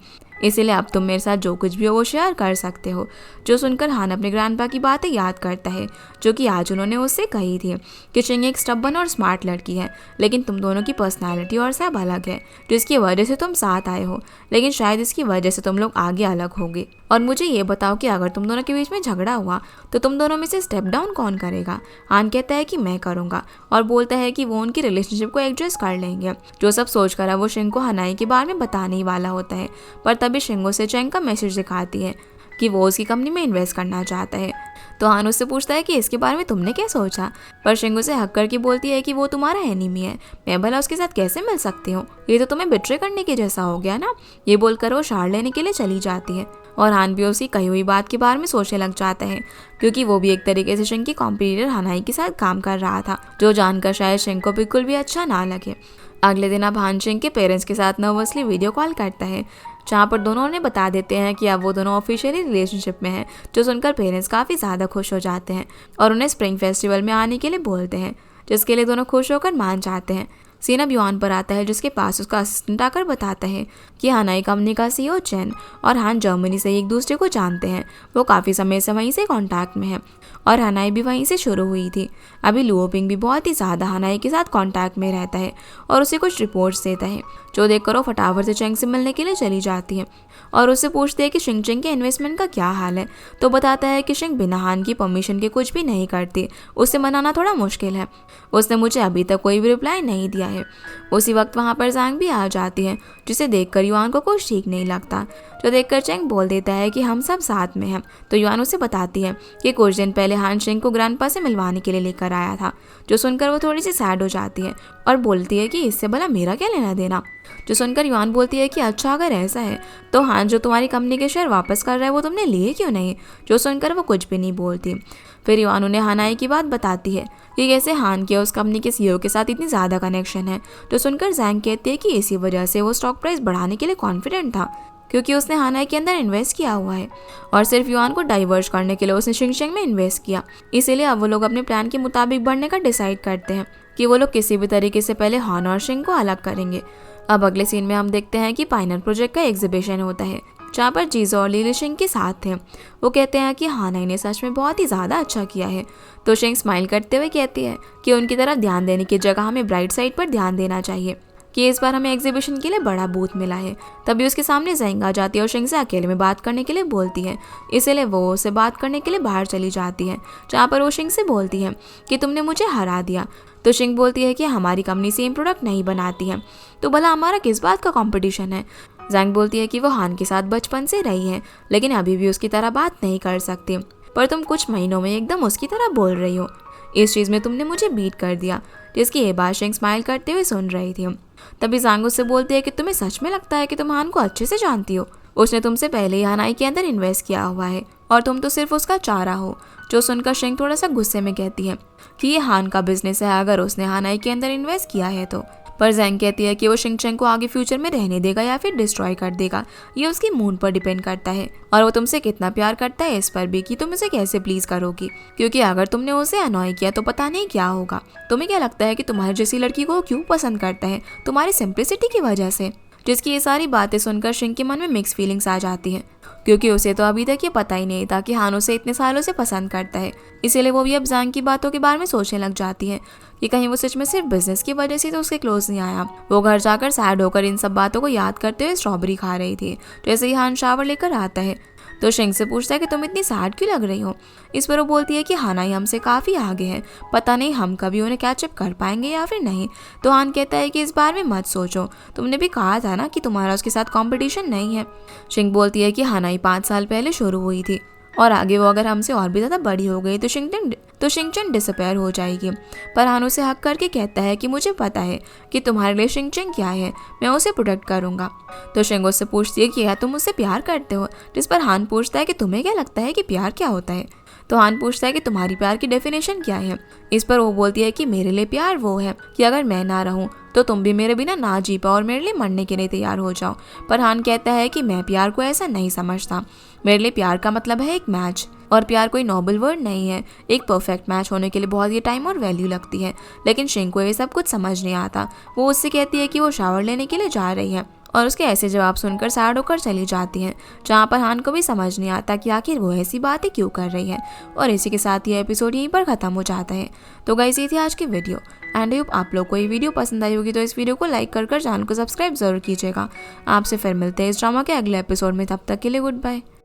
इसीलिए अब तुम मेरे साथ जो कुछ भी हो वो शेयर कर सकते हो। जो सुनकर हान अपने ग्रैंडपा की बातें याद करता है जो कि आज उन्होंने उससे कही थी कि शिंग एक स्टबन और स्मार्ट लड़की है, लेकिन तुम दोनों की पर्सनैलिटी और सब अलग है, जिसकी वजह से तुम साथ आए हो, लेकिन शायद इसकी वजह से तुम लोग आगे अलग होगे। और मुझे ये बताओ कि अगर तुम दोनों के बीच में झगड़ा हुआ तो तुम दोनों में से स्टेप डाउन कौन करेगा। हान कहता है कि मैं करूँगा और बोलता है कि वो उनकी रिलेशनशिप को एडजस्ट कर लेंगे। जो सब सोच कर वो शिंग को हनाई के बारे में बताने ही वाला होता है, पर तभी शिंग उसे चेंग का मैसेज दिखाती है कि वो उसकी कंपनी में इन्वेस्ट करना चाहता है। तो हान उससे पूछता है कि इसके बारे में तुमने क्या सोचा, पर शिंग उसे हक करके बोलती है कि वो तुम्हारा एनिमी है, मैं भला उसके साथ कैसे मिल सकती हूँ, ये तो तुम्हें बिट्रे करने के जैसा हो गया ना। ये बोलकर वो शार लेने के लिए चली जाती है और हान भी उसकी कही हुई बात के बारे में सोचने लग जाता है, क्योंकि वो भी एक तरीके से शिंग की कॉम्पिटिटर हनाई के साथ काम कर रहा था, जो जानकर शायद शिंग को बिल्कुल भी अच्छा ना लगे। अगले दिन अब हान शिंग के पेरेंट्स के साथ नर्वसली वीडियो कॉल करता है, जहाँ पर दोनों ने बता देते हैं कि अब वो दोनों ऑफिशियली रिलेशनशिप में हैं। जो सुनकर पेरेंट्स काफ़ी ज़्यादा खुश हो जाते हैं और उन्हें स्प्रिंग फेस्टिवल में आने के लिए बोलते हैं, जिसके लिए दोनों खुश होकर मान जाते हैं। सीन अब युआन पर आता है, जिसके पास उसका असिस्टेंट आकर बताता है कि हनाई कंपनी का सीईओ चेन और हान जर्मनी से एक दूसरे को जानते हैं। वो काफ़ी समय से वहीं से कांटेक्ट में है और हनाई भी वहीं से शुरू हुई थी। अभी लुओपिंग भी बहुत ही ज़्यादा हनाई के साथ कांटेक्ट में रहता है और उसे कुछ रिपोर्ट्स देता है, जो देखकर वो फटाफट से चेंग से मिलने के लिए चली जाती है और उससे पूछती है कि शिंग चेंग के इन्वेस्टमेंट का क्या हाल है। तो बताता है कि शिंग बिना हान की परमिशन के कुछ भी नहीं करती, उसे मनाना थोड़ा मुश्किल है, उसने मुझे अभी तक कोई भी रिप्लाई नहीं दिया है। उसी वक्त वहाँ पर जैंग भी आ जाती है, जिसे देखकर युआन को कुछ ठीक नहीं लगता, जो देखकर चेंग बोल देता है कि हम सब साथ में हैं। तो युआन उसे बताती है कि कुछ दिन पहले हान शिंग को ग्रैंडपा से मिलवाने के लिए लेकर आया था। जो सुनकर वो थोड़ी सी सैड हो जाती है और बोलती है कि इससे भला मेरा क्या लेना देना। जो सुनकर युआन बोलती है कि अच्छा, अगर ऐसा है तो हान जो तुम्हारी कंपनी के शेयर वापस कर रहा है वो तुमने लिए क्यों नहीं। जो सुनकर वो कुछ भी नहीं बोलती। फिर युआन उन्हें हनाई की बात बताती है कि कैसे हान के उस कंपनी के सीईओ के साथ इतनी ज़्यादा कनेक्शन है। जो सुनकर जैंग कहती है कि इसी वजह से वो स्टॉक प्राइस बढ़ाने के लिए कॉन्फिडेंट था, क्योंकि उसने हनाई के अंदर इन्वेस्ट किया हुआ है और सिर्फ युआन को डाइवर्स करने के लिए उसने शिंग में इन्वेस्ट किया। इसीलिए अब वो लोग अपने प्लान के मुताबिक बढ़ने का डिसाइड करते हैं कि वो लोग किसी भी तरीके से पहले हान और शिंग को अलग करेंगे। अब अगले सीन में हम देखते हैं कि पाइनर प्रोजेक्ट का एग्जीबिशन होता है, जहाँ पर जीजो और लिली शिंग के साथ थे। वो कहते हैं कि हानाई ने सच में बहुत ही ज़्यादा अच्छा किया है। तो शिंग स्माइल करते हुए कहती है कि उनकी तरफ ध्यान देने की जगह हमें ब्राइट साइड पर ध्यान देना चाहिए, कि इस बार हमें एग्जीबिशन के लिए बड़ा बूथ मिला है। तभी उसके सामने जैंग आ जाती है और शिंग से अकेले में बात करने के लिए बोलती है, इसीलिए वो उसे बात करने के लिए बाहर चली जाती है, जहाँ पर वो शिंग से बोलती है कि तुमने मुझे हरा दिया। तो शिंग बोलती है कि हमारी कंपनी सेम प्रोडक्ट नहीं बनाती है, तो भला हमारा किस बात का कंपटीशन है। जैंग बोलती है कि वो हान के साथ बचपन से रही है, लेकिन अभी भी उसकी तरह बात नहीं कर सकती, पर तुम कुछ महीनों में एकदम उसकी तरह बोल रही हो। इस चीज़ में तुमने मुझे बीट कर दिया। जिसकी ये बात शिंग स्माइल करते हुए सुन रही थी। तभी जैंग उससे बोलती है कि तुम्हें सच में लगता है कि तुम हान को अच्छे से जानती हो। उसने तुमसे पहले ही हनाई के अंदर इन्वेस्ट किया हुआ है और तुम तो सिर्फ उसका चारा हो। जो सुनकर शिंग थोड़ा सा गुस्से में कहती है कि ये हान का बिजनेस है अगर उसने हनाई के अंदर इन्वेस्ट किया है तो। पर जैंग कहती है कि वो शिंग चेंग को आगे फ्यूचर में रहने देगा या फिर डिस्ट्रॉय कर देगा, ये उसकी मूड पर डिपेंड करता है और वो तुमसे कितना प्यार करता है इस पर भी कि तुम उसे कैसे प्लीज करोगी, क्योंकि अगर तुमने उसे अनॉय किया तो पता नहीं क्या होगा। तुम्हें क्या लगता है कि तुम्हारी जैसी लड़की को क्यों पसंद करता है? तुम्हारी सिंप्लिसिटी की वजह से। जिसकी ये सारी बातें सुनकर शिंग के मन में मिक्स फीलिंग्स आ जाती हैं, क्योंकि उसे तो अभी तक ये पता ही नहीं था कि हान उसे इतने सालों से पसंद करता है। इसीलिए वो भी अब जांग की बातों के बारे में सोचने लग जाती है कि कहीं वो सच में सिर्फ बिजनेस की वजह से तो उसके क्लोज नहीं आया। वो घर जाकर सैड होकर इन सब बातों को याद करते हुए स्ट्रॉबेरी खा रही थी। जैसे ही हान शावर लेकर आता है तो शिंग से पूछता है कि तुम इतनी सैड क्यों लग रही हो। इस पर वो बोलती है कि हाना ही हमसे काफ़ी आगे है, पता नहीं हम कभी उन्हें कैचअप कर पाएंगे या फिर नहीं। तो हान कहता है कि इस बारे में मत सोचो, तुमने भी कहा था ना कि तुम्हारा उसके साथ कंपटीशन नहीं है। शिंग बोलती है कि हाना ही 5 साल पहले शुरू हुई थी और आगे वो अगर हमसे और भी ज़्यादा बड़ी हो गई तो शिंगचन डिसअपेयर हो जाएगी। पर हान उसे हक करके कहता है कि मुझे पता है कि तुम्हारे लिए शिंगचन क्या है, मैं उसे प्रोटेक्ट करूँगा। तो शिंग उससे पूछती है कि क्या तुम मुझसे प्यार करते हो, जिस पर हान पूछता है कि तुम्हें क्या लगता है कि प्यार क्या होता है। तो हान पूछता है कि तुम्हारी प्यार की डेफिनेशन क्या है। इस पर वो बोलती है कि मेरे लिए प्यार वो है कि अगर मैं ना रहूं तो तुम भी मेरे बिना ना जी पाओ और मेरे लिए मरने के लिए तैयार हो जाओ। पर हान कहता है कि मैं प्यार को ऐसा नहीं समझता, मेरे लिए प्यार का मतलब है एक मैच, और प्यार कोई नोबल वर्ड नहीं है। एक परफेक्ट मैच होने के लिए बहुत ही टाइम और वैल्यू लगती है। लेकिन शिंग को ये सब कुछ समझ नहीं आता। वो उससे कहती है कि वो शावर लेने के लिए जा रही है और उसके ऐसे जवाब सुनकर सैड होकर चली जाती हैं, जहाँ पर हान को भी समझ नहीं आता कि आखिर वो ऐसी बातें क्यों कर रही है। और इसी के साथ ये एपिसोड यहीं पर ख़त्म हो जाता है। तो गाइस ये थी आज की वीडियो एंड होप आप लोग को ये वीडियो पसंद आई होगी। तो इस वीडियो को लाइक कर चैनल को सब्सक्राइब जरूर कीजिएगा। आपसे फिर मिलते हैं इस ड्रामा के अगले एपिसोड में, तब तक के लिए गुड बाय।